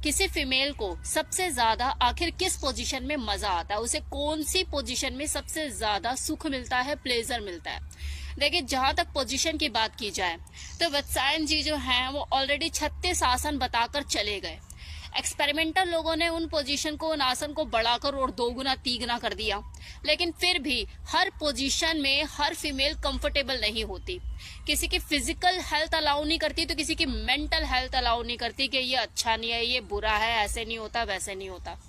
किसी फीमेल को सबसे ज्यादा आखिर किस पोजीशन में मजा आता है, उसे कौन सी पोजीशन में सबसे ज्यादा सुख मिलता है, प्लेजर मिलता है। देखिए, जहां तक पोजीशन की बात की जाए तो वत्सायन जी जो हैं वो ऑलरेडी 36 आसन बताकर चले गए। एक्सपेरिमेंटल लोगों ने उन पोजीशन को, उन आसन को बढ़ाकर और 2 गुना 3 गुना कर दिया, लेकिन फिर भी हर पोजीशन में हर फीमेल कंफर्टेबल नहीं होती। किसी की फिजिकल हेल्थ अलाउ नहीं करती तो किसी की मेंटल हेल्थ अलाउ नहीं करती कि ये अच्छा नहीं है, ये बुरा है, ऐसे नहीं होता, वैसे नहीं होता।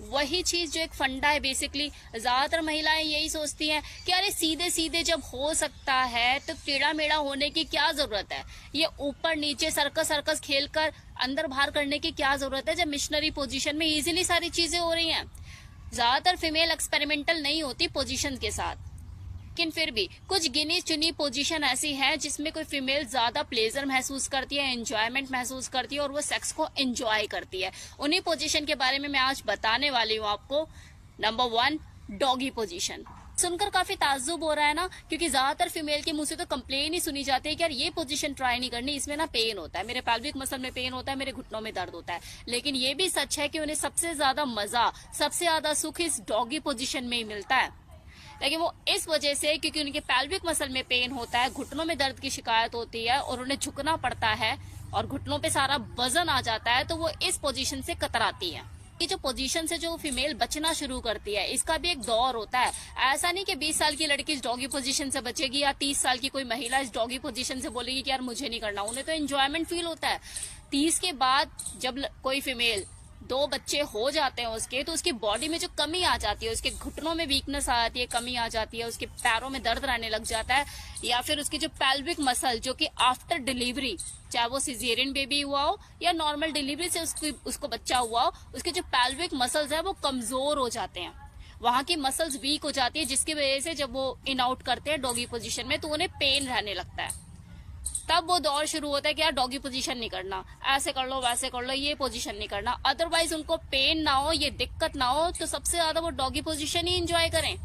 वही चीज जो एक फंडा है, बेसिकली ज्यादातर महिलाएं यही सोचती हैं कि अरे सीधे सीधे जब हो सकता है तो टेढ़ा मेढ़ा होने की क्या जरूरत है, ये ऊपर नीचे सर्कस सर्कस खेलकर अंदर बाहर करने की क्या जरूरत है जब मिशनरी पोजीशन में इजीली सारी चीजें हो रही हैं। ज्यादातर फीमेल एक्सपेरिमेंटल नहीं होती पोजीशन के साथ, लेकिन फिर भी कुछ गिनी चुनी पोजीशन ऐसी है जिसमें कोई फीमेल ज्यादा प्लेजर महसूस करती है, एंजॉयमेंट महसूस करती है और वो सेक्स को एंजॉय करती है। उन्हीं पोजीशन के बारे में मैं आज बताने वाली हूँ आपको। Number 1, doggy position. सुनकर काफी ताज्जुब हो रहा है ना, क्योंकि ज्यादातर फीमेल के मुंह से तो कंप्लेन ही सुनी जाती है कि यार ये पोजीशन ट्राई नहीं करनी, इसमें ना पेन होता है, मेरे पैल्विक मसल में पेन होता है, मेरे घुटनों में दर्द होता है। लेकिन ये भी सच है कि उन्हें सबसे ज्यादा मजा, सबसे ज्यादा सुख इस डॉगी पोजीशन में ही मिलता है। लेकिन वो इस वजह से क्योंकि उनके पैल्विक मसल में पेन होता है, घुटनों में दर्द की शिकायत होती है और उन्हें झुकना पड़ता है और घुटनों पे सारा वजन आ जाता है, तो वो इस पोजीशन से कतराती है। ये जो पोजीशन से जो फीमेल बचना शुरू करती है, इसका भी एक दौर होता है। ऐसा नहीं कि 20 साल की लड़की इस डॉगी पोजीशन से बचेगी या 30 साल की कोई महिला इस डॉगी पोजीशन से बोलेगी कि यार मुझे नहीं करना। उन्हें तो एंजॉयमेंट फील होता है। 30 के बाद जब कोई फीमेल 2 बच्चे हो जाते हैं उसके, तो उसकी बॉडी में जो कमी आ जाती है, उसके घुटनों में वीकनेस आ जाती है, कमी आ जाती है, उसके पैरों में दर्द रहने लग जाता है, या फिर उसकी जो पैल्विक मसल जो कि आफ्टर डिलीवरी, चाहे वो सिजेरियन बेबी हुआ हो या नॉर्मल डिलीवरी से उसको बच्चा हुआ हो, उसके जो पैल्विक मसल्स है वो कमजोर हो जाते हैं, वहां की मसल्स वीक हो जाती है, जिसकी वजह से जब वो इन आउट करते हैं डॉगी पोजीशन में तो उन्हें पेन रहने लगता है। तब वो दौर शुरू होता है कि यार डॉगी पोजीशन नहीं करना, ऐसे कर लो, वैसे कर लो, ये पोजीशन नहीं करना। अदरवाइज उनको पेन ना हो, ये दिक्कत ना हो, तो सबसे ज्यादा वो डॉगी पोजीशन ही एंजॉय करें।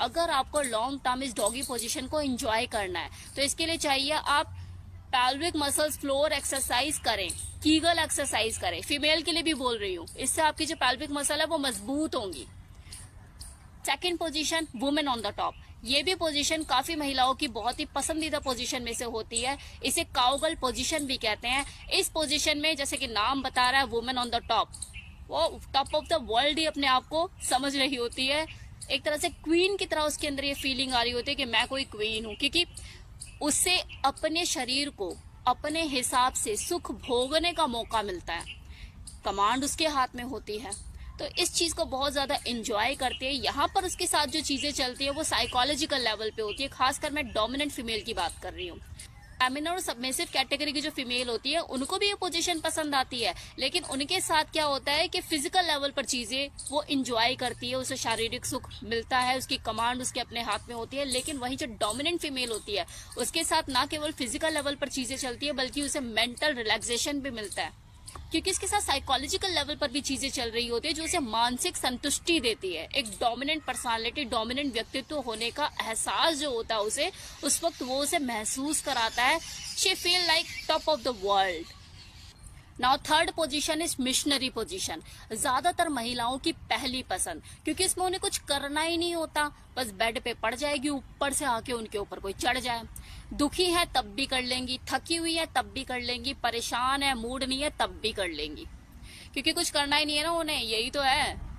अगर आपको लॉन्ग टर्म इस डॉगी पोजीशन को एंजॉय करना है तो इसके लिए चाहिए आप पैल्विक मसल्स फ्लोर एक्सरसाइज करें, कीगल एक्सरसाइज करें। फीमेल के लिए भी बोल रही हूँ, इससे आपकी जो पैल्विक मसल है वो मजबूत होंगी। Second position, women on the top. ये भी पोजीशन काफी महिलाओं की बहुत ही पसंदीदा पोजीशन में से होती है। इसे काउगल पोजीशन भी कहते हैं। इस पोजीशन में जैसे कि नाम बता रहा है वुमेन ऑन द टॉप, वो टॉप ऑफ द वर्ल्ड ही अपने आप को समझ रही होती है। एक तरह से क्वीन की तरह उसके अंदर ये फीलिंग आ रही होती है कि मैं कोई क्वीन हूँ, क्योंकि उससे अपने शरीर को अपने हिसाब से सुख भोगने का मौका मिलता है। कमांड उसके हाथ में होती है, तो इस चीज को बहुत ज्यादा एंजॉय करते हैं। यहाँ पर उसके साथ जो चीजें चलती है वो साइकोलॉजिकल लेवल पे होती है। खासकर मैं डोमिनेंट फीमेल की बात कर रही हूँ। फेमिनिन और सबमिसिव कैटेगरी की जो फीमेल होती है उनको भी ये पोजीशन पसंद आती है, लेकिन उनके साथ क्या होता है कि फिजिकल लेवल पर चीजें वो एंजॉय करती है, उसे शारीरिक सुख मिलता है, उसकी कमांड उसके अपने हाथ में होती है। लेकिन वही जो डोमिनेंट फीमेल होती है उसके साथ ना केवल फिजिकल लेवल पर चीजें चलती है बल्कि उसे मेंटल रिलैक्सेशन भी मिलता है, क्योंकि इसके साथ साइकोलॉजिकल लेवल पर भी चीजें चल रही होती है जो उसे मानसिक संतुष्टि देती है। एक डोमिनेंट पर्सनालिटी, डोमिनेंट व्यक्तित्व होने का एहसास जो होता है उसे, उस वक्त वो उसे महसूस कराता है। She feel like top of the world. Now third position is missionary position. ज्यादातर महिलाओं की पहली पसंद, क्योंकि इसमें उन्हें कुछ करना ही नहीं होता, बस बेड पे पड़ जाएगी, ऊपर से आके उनके ऊपर कोई चढ़ जाए। दुखी है तब भी कर लेंगी, थकी हुई है तब भी कर लेंगी, परेशान है, मूड नहीं है तब भी कर लेंगी, क्योंकि कुछ करना ही नहीं है ना उन्हें। यही तो है,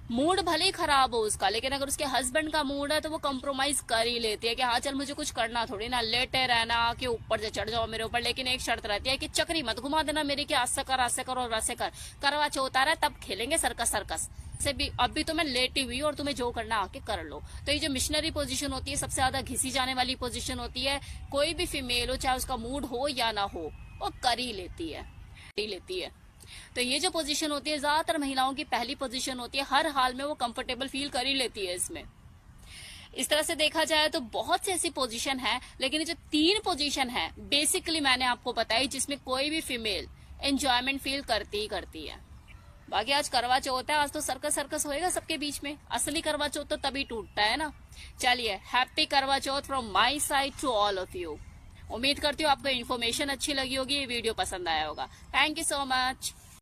मूड भले ही खराब हो उसका, लेकिन अगर उसके हस्बैंड का मूड है तो वो कॉम्प्रोमाइज कर ही लेती है कि हाँ चल मुझे कुछ करना थोड़ी ना, लेटे रहना कि ऊपर से चढ़ जाओ मेरे ऊपर। लेकिन एक शर्त रहती है कि चक्री मत घुमा देना मेरी कि आज से कर, आज से कर और वैसे कर। करवा चौथ आ रहा है तब खेलेंगे सर्कस सर्कस से भी, अभी तो मैं लेटी हुई और तुम्हें जो करना आके कर लो। तो ये जो मिशनरी पोजीशन होती है सबसे ज्यादा घिसी जाने वाली पोजीशन होती है। कोई भी फीमेल हो, चाहे उसका मूड हो या ना हो, वो कर ही लेती है। तो ये जो पोजीशन होती है ज्यादातर महिलाओं की पहली पोजीशन होती है। हर हाल में वो कंफर्टेबल फील कर ही लेती है इसमें। इस तरह से देखा जाए तो बहुत सी ऐसी पोजीशन है, लेकिन ये जो 3 पोजीशन है बेसिकली मैंने आपको बताई जिसमें कोई भी फीमेल एंजॉयमेंट फील करती ही करती है। बाकी आज करवा चौथ है, आज तो सर्कस सर्कस होएगा सबके बीच में। असली करवा चौथ तो तभी टूटता है ना। चलिए, happy Karva Chauth from my side to all of you. उम्मीद करती हूँ आपको इन्फॉर्मेशन अच्छी लगी होगी, ये वीडियो पसंद आया होगा। Thank you so much.